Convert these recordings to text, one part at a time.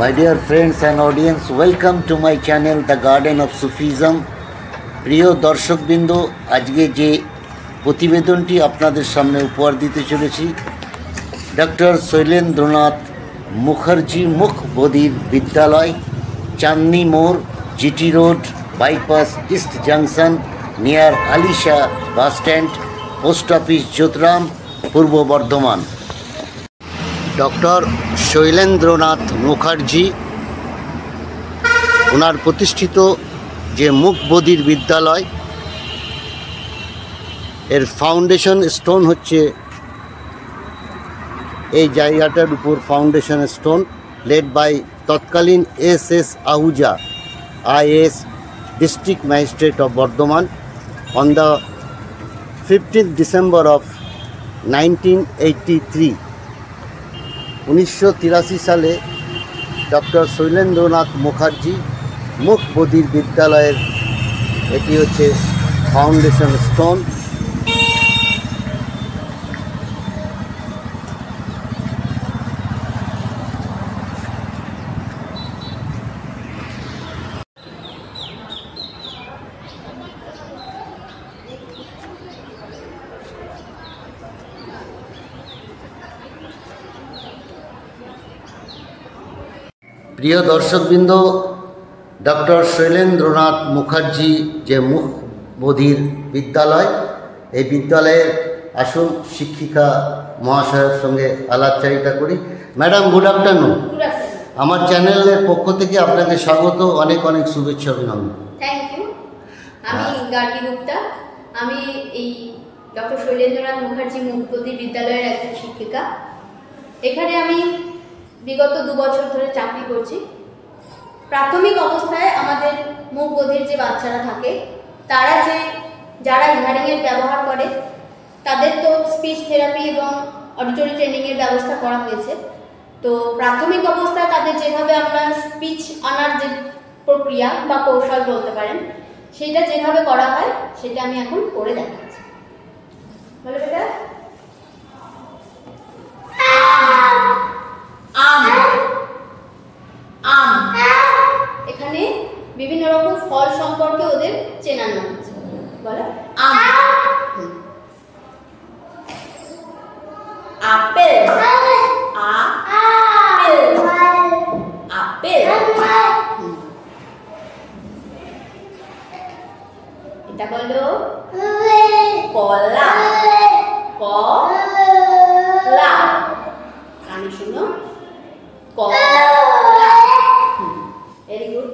My dear friends and audience, welcome to my channel The Garden of Sufism. প্রিয় দর্শকবৃন্দ, আজকে যে প্রতিবেদনটি আপনাদের সামনে উপহার দিতে চলেছি, ডক্টর শৈলেন্দ্রনাথ মুখার্জি মুখ বধির বিদ্যালয়, চাঁদনি মোড়, GT road, bypass, east junction, near Alisha bus stand, post office, Jotram, Purba Bardhaman. Doctor Sailendranath Mukherjee ওনার প্রতিষ্ঠিত যে মুখ বধির বিদ্যালয়, এর ফাউন্ডেশন স্টোন হচ্ছে এই জায়গাটার উপর ফাউন্ডেশন স্টোন লেড বাই তৎকালীন S Ahuja, IAS district magistrate of Bardhaman on the 15th December of 1983। 1983 সালে ডক্টর শৈলেন্দ্রনাথ মুখার্জি মুখ বধির বিদ্যালয়ের এটি হচ্ছে ফাউন্ডেশন স্টোন। প্রিয় দর্শকবৃন্দ, ডক্টর শৈলেন্দ্রনাথ মুখার্জি যে মুখ বধির বিদ্যালয়, এই বিদ্যালয়ের আসল শিক্ষিকা মহাশয়ের সঙ্গে আলাপচারিতা করি। Madam, good afternoon. আমার চ্যানেলের পক্ষ থেকে আপনাকে স্বাগত, অনেক অনেক শুভেচ্ছা, অভিনন্দন। Thank you. আমি গার্গী গুপ্তা, আমি এই ডক্টর শৈলেন্দ্রনাথ মুখার্জি মুখ বধির বিদ্যালয়ের একজন শিক্ষিকা। এখানে আমি বিগত 2 বছর ধরে চাকরি করছি। প্রাথমিক অবস্থায় আমাদের মুখ বধির যে বাচ্চারা থাকে, যারা হিয়ারিংয়ের ব্যবহার করে, তাদের তো স্পিচ থেরাপি এবং অডিটরি ট্রেনিংয়ের ব্যবস্থা করা হয়েছে। তো প্রাথমিক অবস্থায় তাদের যেভাবে আমরা স্পিচ আনার যে প্রক্রিয়া বা কৌশল বলতে পারেন, সেটা যেভাবে করা হয় সেটা আমি এখন করে দেখাচ্ছি। বলো বেটা। আম। এখানে বিভিন্ন রকম ফল সম্পর্কে ওদের চেনানো হচ্ছে। বলো আম। আপেল। আপেল। এটা বলো কলা। কলা। কানে শুনো, কলা। Very good.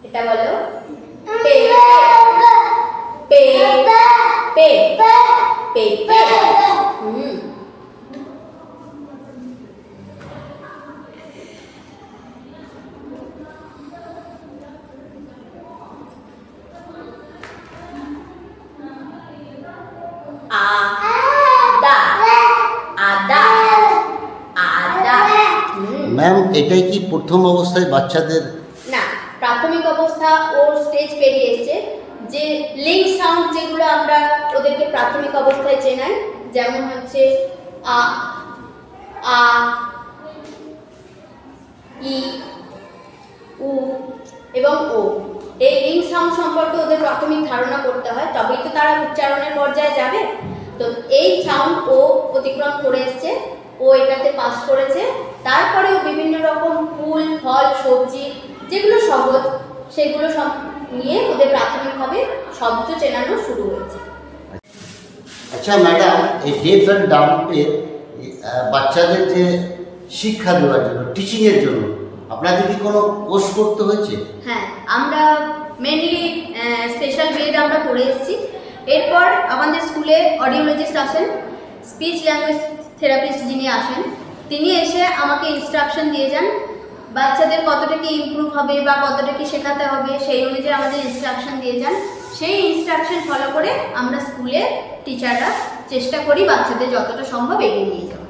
এটা বলো পেঁপে। পেঁপে। ম্যাম, এটাই কি প্রথম অবস্থায় বাচ্চাদের? না, প্রাথমিক অবস্থা ওর স্টেজ পেরিয়ে এসছে। যে লিঙ্ক সাউন্ড যেগুলো আমরা ওদেরকে প্রাথমিক অবস্থায় চেনাই, যেমন হচ্ছে আ, আ, ই, উ এবং ও, এই লিঙ্ক সাউন্ড সম্পর্কে ওদের প্রাথমিক ধারণা করতে হয়, তবেই তো তারা উচ্চারণের পর্যায়ে যাবে। তো এই সাউন্ড ও অতিক্রম করে এসছে, ও এটাতে পাস করেছে। তারপরে ও বিভিন্ন রকম ফুল, ফল, সবজি যেগুলো সহজ, সেগুলো সব নিয়ে ওদের প্রাথমিকভাবে শব্দ চেনানো শুরু হয়েছে। আচ্ছা ম্যাডাম, এই ডেফ অ্যান্ড ডাম্পের বাচ্চাদের যে শিক্ষা দেওয়ার জন্য, টিচিংয়ের জন্য আপনাদের কি কোনো কোর্স করতে হয়েছে? হ্যাঁ, আমরা মেনলি স্পেশাল গ্রেড আমরা করে এসেছি। এরপর আমাদের স্কুলে অডিওলজিস্ট আসেন, স্পিচ ল্যাঙ্গুয়েজ থেরাপিস্ট যিনি আসেন, তিনি এসে আমাকে ইনস্ট্রাকশন দিয়ে যান। বাচ্চাদের কতটা কি ইমপ্রুভ হবে বা কতটা কি শেখাতে হবে, সেই অনুযায়ী আমাদের ইনস্ট্রাকশন দিয়ে যান। সেই ইনস্ট্রাকশন ফলো করে আমরা স্কুলে টিচাররা চেষ্টা করি বাচ্চাদের যতটা সম্ভব এগিয়ে নিয়ে যাওয়া।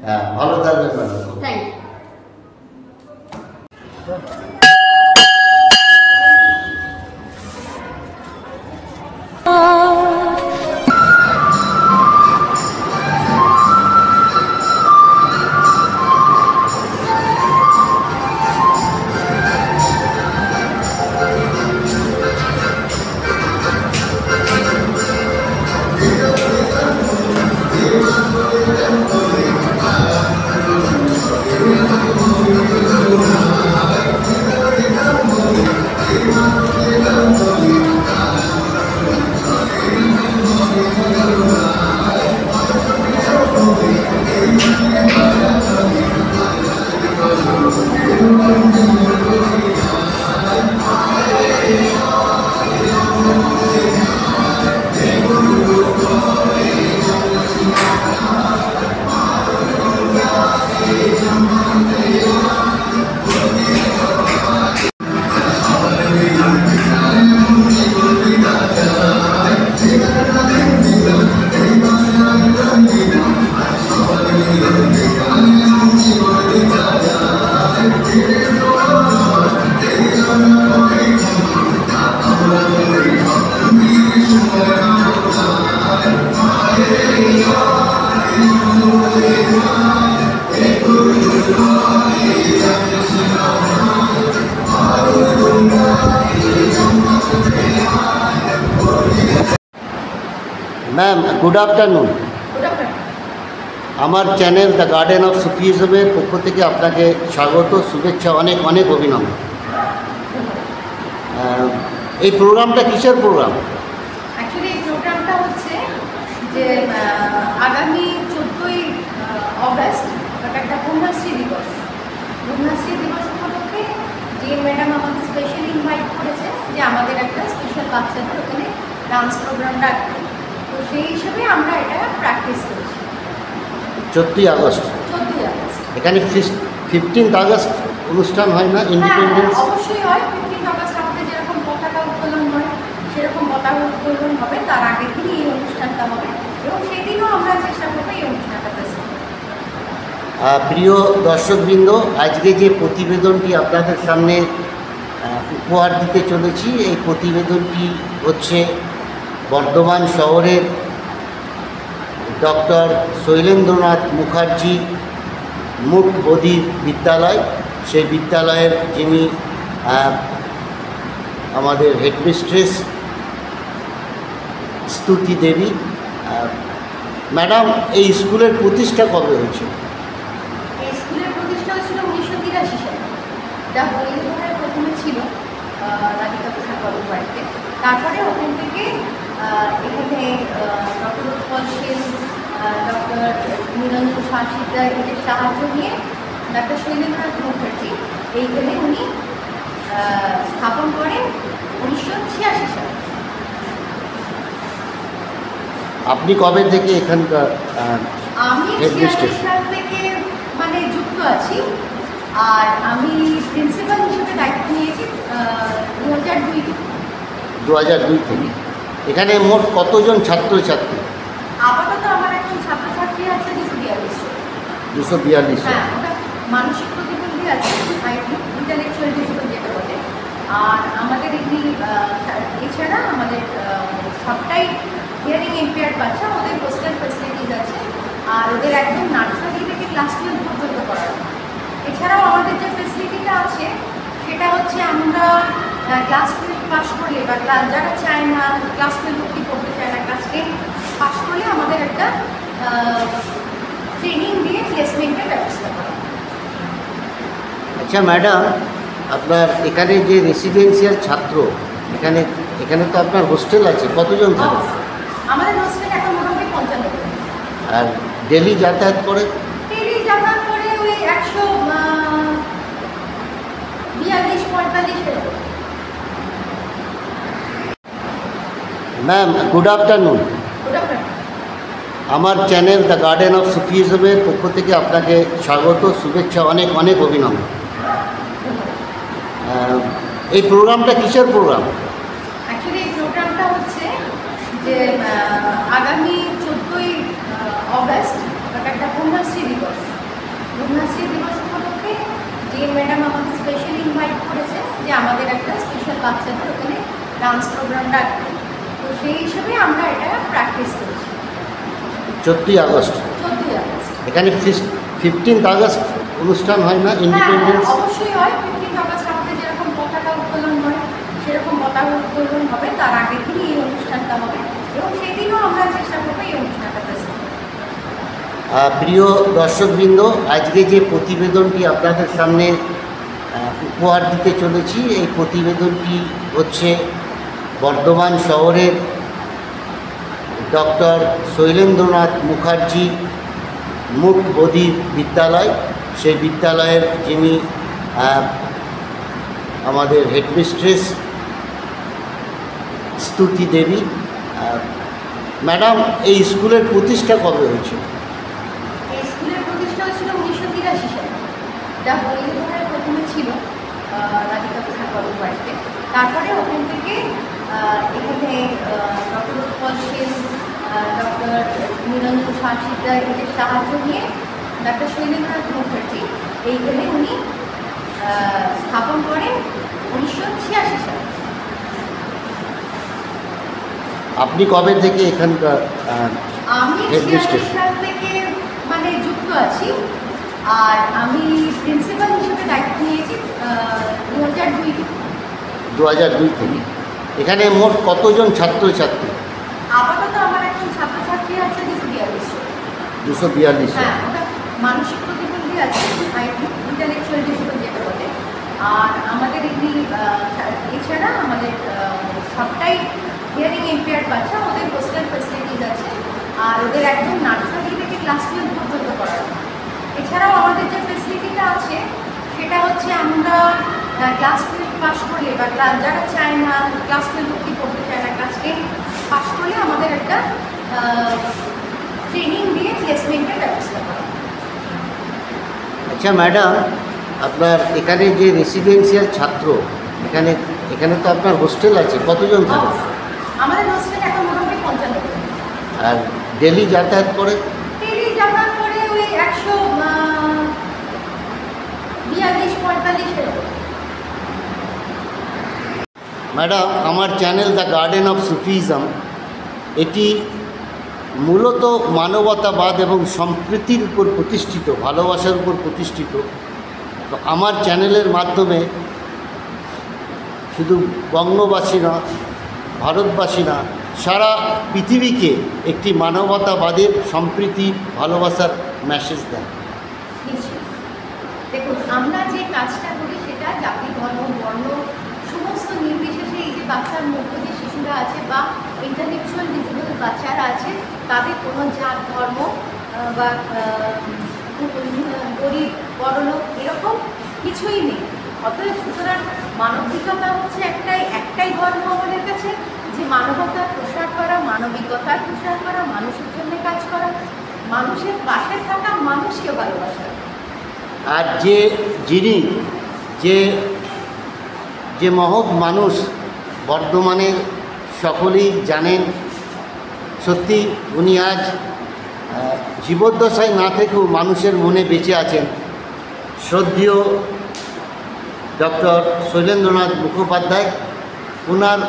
হ্যাঁ, ভালো থাকবেন madam. Thank you. Ma'am good afternoon. আমার চ্যানেল দ্য গার্ডেন অফ সুফিজমের পক্ষ থেকে আপনাকে স্বাগত, শুভেচ্ছা, অনেক অনেক অভিনন্দন। এই প্রোগ্রামটা কিসের প্রোগ্রাম? অ্যাকচুয়ালি এই প্রোগ্রামটা হচ্ছে যে আগামী 14ই অগস্ট একটা কন্যাশ্রী দিবস। কন্যাশ্রী দিবস উপলক্ষে যে ম্যাডাম আমাদের স্পেশালি ইনভাইট করেছে যে আমাদের একটা স্পেশাল বাচ্চাদের ওখানে ডান্স প্রোগ্রাম রাখবে, তো সেই হিসেবে আমরা এটা প্র্যাকটিস করছি। 14ই আগস্ট 14ই আগস্ট এখানে 15 আগস্ট অনুষ্ঠান হয় না? ইন্ডিপেন্ডেন্স অবশ্যই হয়। 15 আগস্ট আমাদের যেরকম পতাকা উত্তোলন হয় সেরকম পতাকা উত্তোলন হবে, তার আগের দিনই এই অনুষ্ঠানটা হবে এবং সেই দিনও আমরা চেষ্টা করবো এই অনুষ্ঠানটা প্রেজেন্ট। প্রিয় দর্শকবৃন্দ, আজকে যে প্রতিবেদনটি আপনাদের সামনে উপহার দিতে চলেছি, এই প্রতিবেদনটি হচ্ছে বর্ধমান শহরের ডক্টর শৈলেন্দ্রনাথ মুখার্জি মুখ বধির বিদ্যালয়। সেই বিদ্যালয়ের যিনি আমাদের হেডমিস্ট্রেস স্তুতি দেবী। ম্যাডাম, এই স্কুলের প্রতিষ্ঠা কবে হয়েছে? এই স্কুলের প্রতিষ্ঠা হয়েছিল 1983 সালে। যা হরিদ্বারে প্রথমে ছিল রাধিকা প্রসাদ বাবুর বাড়িতে, তারপরে ওখান থেকে এখানে ডক্টর উৎপল সেন, ডক্টর নিরঞ্জন শাসিদা এদের সাহায্য নিয়ে ডক্টর শৈলেন্দ্রনাথ মুখার্জি এইখানে উনি স্থাপন করেন 1986 সালে। আপনি কবে থেকে এখানকার আমি হেডমিস্ট্রেস? 86 সাল থেকে মানে যুক্ত আছি, আর আমি প্রিন্সিপাল হিসেবে দায়িত্ব নিয়েছি 2002 থেকে। এখানে মোট কতজন ছাত্রছাত্রী? আপাতত আমার এখন ছাত্রছাত্রী আছে 242। হ্যাঁ, ওটা মানসিক প্রতিবন্ধী আছে, ইন্টালেকচুয়াল ডিসেবল যেটা বলে। আর আমাদের এমনি এছাড়া আমাদের সবটাই হিয়ারিং ইম্পেয়ার্ড বাচ্চা, ওদের হোস্টেল ফেসিলিটিস আছে, আর ওদের একদম নার্সারি থেকে ক্লাস 12 পর্যন্ত করানো। এছাড়াও আমাদের যে ফেসিলিটিটা আছে সেটা হচ্ছে আমরা ক্লাস 12 পাস করলে বা যারা চায় না ক্লাস 12 অবধি পড়তে চায় না, ক্লাস 10 পাস করলে আমাদের একটা ট্রেনিং দিয়ে প্লেসমেন্টের ব্যবস্থা করা। আচ্ছা ম্যাডাম, আপনার এখানে যে রেসিডেন্সিয়াল ছাত্র, এখানে তো আপনার হোস্টেল আছে, কতজন থাকে? আমাদের হোস্টেল এখন মোটামুটি 95 জন। আর ডেলি যাতায়াত করে? ডেলি যাতায়াত করে ওই 142-45 এরকম। Ma'am good afternoon. আমার চ্যানেল দ্য গার্ডেন অফ সুফিজমের পক্ষ থেকে আপনাকে স্বাগত, শুভেচ্ছা, অনেক অনেক অভিনন্দন। এই প্রোগ্রামটা কিসের প্রোগ্রাম? অ্যাকচুয়ালি এই প্রোগ্রামটা হচ্ছে যে আগামী 14ই অগস্ট একটা কন্যাশ্রী দিবস। কন্যাশ্রী দিবস উপলক্ষে যে ম্যাডাম আমাদের স্পেশালি ইনভাইট করেছে যে আমাদের একটা স্পেশাল বাচ্চাদের ওখানে ডান্স প্রোগ্রাম রাখবে, তো সেই হিসেবে আমরা এটা প্র্যাকটিস করছি। 14ই আগস্ট 14ই আগস্ট এখানে 15 আগস্ট অনুষ্ঠান হয় না? ইন্ডিপেন্ডেন্স অবশ্যই হয়। 15 আগস্ট আমাদের যেরকম পতাকা উত্তোলন হয় সেরকম পতাকা উত্তোলন হবে, তার আগের দিনই এই অনুষ্ঠানটা হবে এবং সেই দিনও আমরা চেষ্টা করবো এই অনুষ্ঠানটা প্রেজেন্ট। প্রিয় দর্শকবৃন্দ, আজকে যে প্রতিবেদনটি আপনাদের সামনে উপহার দিতে চলেছি, এই প্রতিবেদনটি হচ্ছে বর্ধমান শহরের ডক্টর শৈলেন্দ্রনাথ মুখার্জি মুখ বধির বিদ্যালয়। সেই বিদ্যালয়ের যিনি আমাদের হেডমিস্ট্রেস স্তুতি দেবী। ম্যাডাম, এই স্কুলের প্রতিষ্ঠা কবে হয়েছে? এই স্কুলের প্রতিষ্ঠা হয়েছিল 1983 সালে। যা হরিদ্বারে প্রথমে ছিল রাধিকা প্রসাদ বাবুর বাড়িতে, তারপরে ওখান থেকে এখানে ডক্টর উৎপল সেন, ডক্টর নিরঞ্জন শাসিদা এদের সাহায্য নিয়ে ডক্টর শৈলেন্দ্রনাথ মুখার্জি এইখানে উনি স্থাপন করেন 1986 সালে। আপনি কবে থেকে এখানকার আমি হেডমিস্ট্রেস? 86 সাল থেকে মানে যুক্ত আছি, আর আমি প্রিন্সিপাল হিসেবে দায়িত্ব নিয়েছি 2002 থেকে। এখানে মোট কতজন ছাত্রছাত্রী? আপাতত আমার এখন ছাত্র 242। হ্যাঁ, ওটা মানসিক প্রতিবন্ধী আছে, ইন্টালেকচুয়াল ডিসেবল যেটা বলে। আর আমাদের এমনি এছাড়া আমাদের সবটাই হিয়ারিং ইম্পেয়ার্ড বাচ্চা, ওদের হোস্টেল ফেসিলিটিস আছে। আর ওদের একদম নার্সারি থেকে ক্লাস 12 পর্যন্ত করানো। এছাড়াও আমাদের যে ফেসিলিটিটা আছে সেটা হচ্ছে আমরা ক্লাস 12 পাস করলে বা যারা চায় না ক্লাস 12 অবধি পড়তে চায় না, ক্লাস 10 পাস করলে আমাদের একটা ট্রেনিং দিয়ে প্লেসমেন্টের ব্যবস্থা করা। আচ্ছা ম্যাডাম, আপনার এখানে যে রেসিডেন্সিয়াল ছাত্র, এখানে তো আপনার হোস্টেল আছে, কতজন থাকে? আমাদের হোস্টেল এখন মোটামুটি 55 জন। আর ডেলি যাতায়াত করে? ডেলি যাতায়াত করে ওই 142-45 এরকম। ম্যাডাম, আমার channel the garden of Sufism এটি মূলত মানবতাবাদ এবং সম্প্রীতির উপর প্রতিষ্ঠিত, ভালোবাসার উপর প্রতিষ্ঠিত। তো আমার চ্যানেলের মাধ্যমে শুধু বঙ্গবাসী না, ভারতবাসী না, সারা পৃথিবীকে একটি মানবতাবাদের, সম্প্রীতি, ভালোবাসার মেসেজ দেন। নিশ্চয়ই। দেখুন, আমরা যে কাজটা করি সেটা জাতি, ধর্ম, বর্ণ সমস্ত নির্বিশেষে এই যে বাচ্চার মধ্য যে শিশুরা আছে বা ইন্টালেকচুয়াল ডিসেবল বাচ্চারা আছে, তাদের কোনো জাত, ধর্ম বা গরিব বড়লোক এরকম কিছুই নেই। অতএব সুতরাং মানবিকতা হচ্ছে একটাই ধর্ম আমাদের কাছে, যে মানবতার প্রসার করা, মানবিকতার প্রসার করা, মানুষের জন্য কাজ করা, মানুষের পাশে থাকা, মানুষকে ভালোবাসা। আর যিনি যে মহৎ মানুষ বর্ধমানের সকলেই জানেন, সত্যি উনি আজ জীবদ্দশায় না থেকেও মানুষের মনে বেঁচে আছেন, শ্রদ্ধেয় ডক্টর শৈলেন্দ্রনাথ মুখোপাধ্যায়। ওনার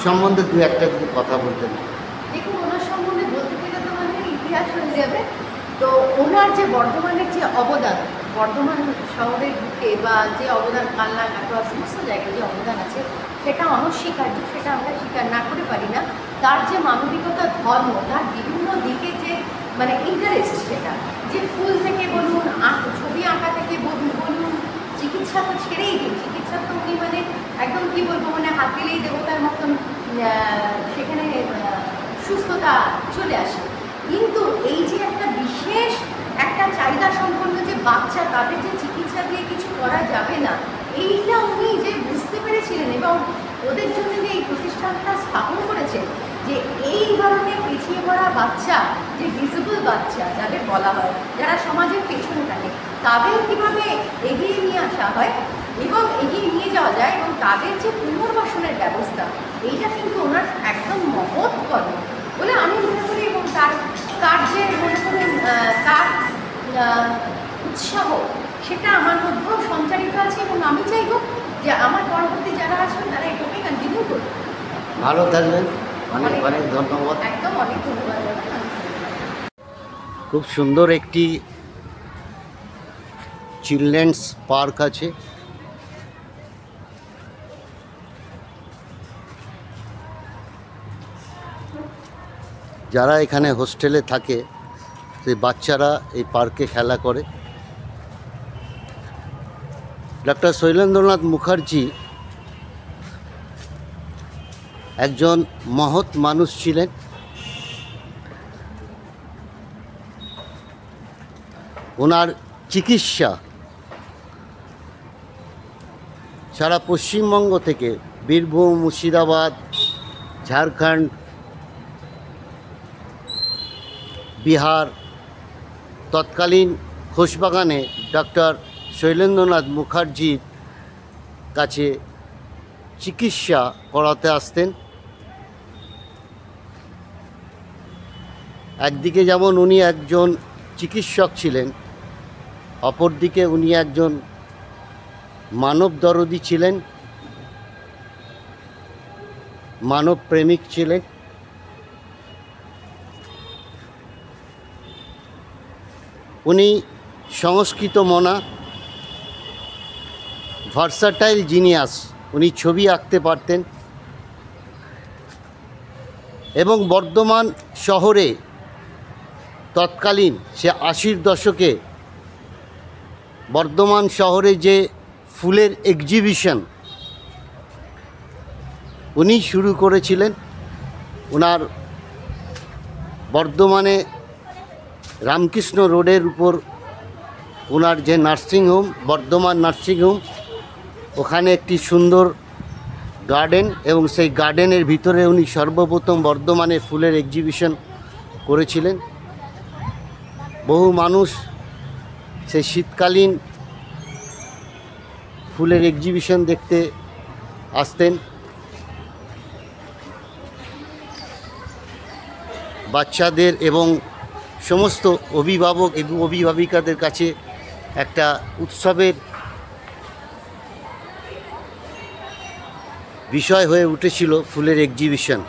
সম্বন্ধে দু একটা যদি কথা বলতেন। দেখুন, ওনার সম্বন্ধে বলতে গেলে তো মানে ইতিহাস হয়ে যাবে। তো ওনার যে বর্ধমানের যে অবদান, বর্ধমান শহরের বুকে বা যে অবদান কালনা, কাটোয়া সমস্ত জায়গায় যে অবদান আছে সেটা অনস্বীকার্য, সেটা আমরা স্বীকার না করে পারি না। তার যে মানবিকতা, ধর্ম, তার বিভিন্ন দিকে যে মানে ইন্টারেস্ট, সেটা যে ফুল থেকে বলুন, ছবি আঁকা থেকে বলুন, চিকিৎসা তো ছেড়েই দিন, চিকিৎসা তো উনি মানে একদম কী বলবো, মানে হাত দিলেই দেবতার মতন সেখানে সুস্থতা চলে আসে। কিন্তু এই যে একটা বিশেষ একটা চাহিদা সম্পন্ন যে বাচ্চা, তাদের যে চিকিৎসা দিয়ে কিছু করা যাবে না, এইটা উনি যে বুঝতে পেরেছিলেন এবং ওদের জন্য যে এই প্রতিষ্ঠানটা স্থাপন করেছেন, যে এই ধরনের পিছিয়ে পড়া বাচ্চা, যে ডিসেবল বাচ্চা যাদের বলা হয়, যারা সমাজের পেছনে থাকে, তাদের কীভাবে এগিয়ে নিয়ে আসা হয় এবং এগিয়ে নিয়ে যাওয়া যায় এবং তাদের যে পুনর্বাসনের ব্যবস্থা, এইটা কিন্তু ওনার একদম মহৎ কর্ম বলে আমি মনে করি। এবং তার যে মনে করেন তার উৎসাহ, সেটা আমার মধ্যেও সঞ্চারিত আছে এবং আমি চাইব যে আমার পরবর্তী যারা আসবেন তারা এটাকে কন্টিনিউ করবে। ভালো থাকবেন, অনেক অনেক ধন্যবাদ। একদম অনেক ধন্যবাদ। খুব সুন্দর একটি চিলড্রেন্স পার্ক আছে। যারা এখানে হোস্টেলে থাকে সেই বাচ্চারা এই পার্কে খেলা করে। ডক্টর শৈলেন্দ্রনাথ মুখার্জি একজন মহৎ মানুষ ছিলেন। ওনার চিকিৎসা সারা পশ্চিমবঙ্গ থেকে, বীরভূম, মুর্শিদাবাদ, ঝাড়খণ্ড, বিহার, তৎকালীন খোশবাগানে ডক্টর শৈলেন্দ্রনাথ মুখার্জির কাছে চিকিৎসা করাতে আসতেন। একদিকে যেমন উনি একজন চিকিৎসক ছিলেন, অপরদিকে উনি একজন মানবদরদী ছিলেন, মানব প্রেমিক ছিলেন। উনি সংস্কৃত মনা, ভার্সাটাইল জিনিয়াস। উনি ছবি আঁকতে পারতেন এবং বর্ধমান শহরে তৎকালীন সে 80-র দশকে বর্ধমান শহরে যে ফুলের এক্সিবিশন উনি শুরু করেছিলেন। ওনার বর্ধমানে রামকৃষ্ণ রোডের উপর ওনার যে নার্সিংহোম, বর্ধমান নার্সিংহোম, ওখানে একটি সুন্দর গার্ডেন, এবং সেই গার্ডেনের ভিতরে উনি সর্বপ্রথম বর্ধমানে ফুলের এক্সিবিশন করেছিলেন। বহু মানুষ সেই শীতকালীন ফুলের এক্সিবিশন দেখতে আসতেন। বাচ্চাদের এবং সমস্ত অভিভাবক এবং অভিভাবিকাদের কাছে একটা উৎসবের বিষয় হয়ে উঠেছিল ফুলের এক্সিবিশন।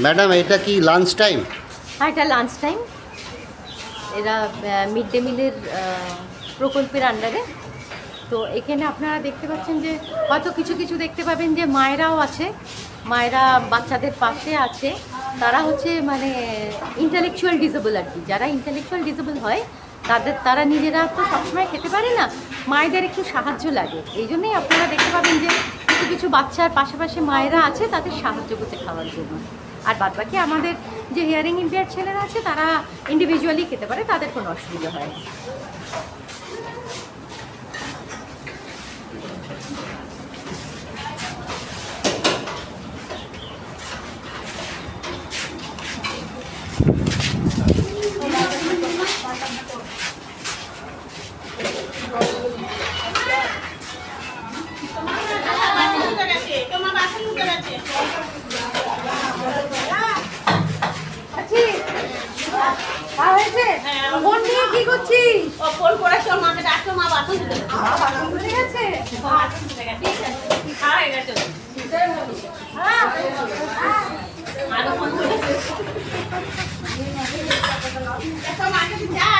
ম্যাডাম, এটা কি লাঞ্চ টাইম? হ্যাঁ, এটা লাঞ্চ টাইম। এরা মিড ডে মিলের প্রকল্পের আন্ডারে। তো এখানে আপনারা দেখতে পাচ্ছেন যে হয়তো কিছু কিছু দেখতে পাবেন যে মায়েরাও আছে, মায়েরা বাচ্চাদের পাশে আছে। তারা হচ্ছে মানে ইন্টেলেকচুয়াল ডিসেবল আর কি। যারা ইন্টেলেকচুয়াল ডিসেবল হয় তারা নিজেরা তো সবসময় খেতে পারে না, মায়েদের একটু সাহায্য লাগে। এই জন্যই আপনারা দেখতে পাবেন যে কিছু কিছু বাচ্চার পাশাপাশি মায়েরা আছে তাদের সাহায্য করতে খাওয়ার জন্য। আর বাদবাকি আমাদের যে হিয়ারিং ইম্পেয়ার্ড ছেলেরা আছে তারা ইন্ডিভিজুয়ালি খেতে পারে, তাদের কোনো অসুবিধা হয় না। ফোন নিয়ে কি করছিস? ফোন করার সময় মাকে ডাকতো, মা বাথরুম দিতে গেছে। মা বাথরুম করে গেছে? বাথরুম দিতে গেছে। খাওয়া হয়ে গেছে। আরো ফোন করে। মাকে যা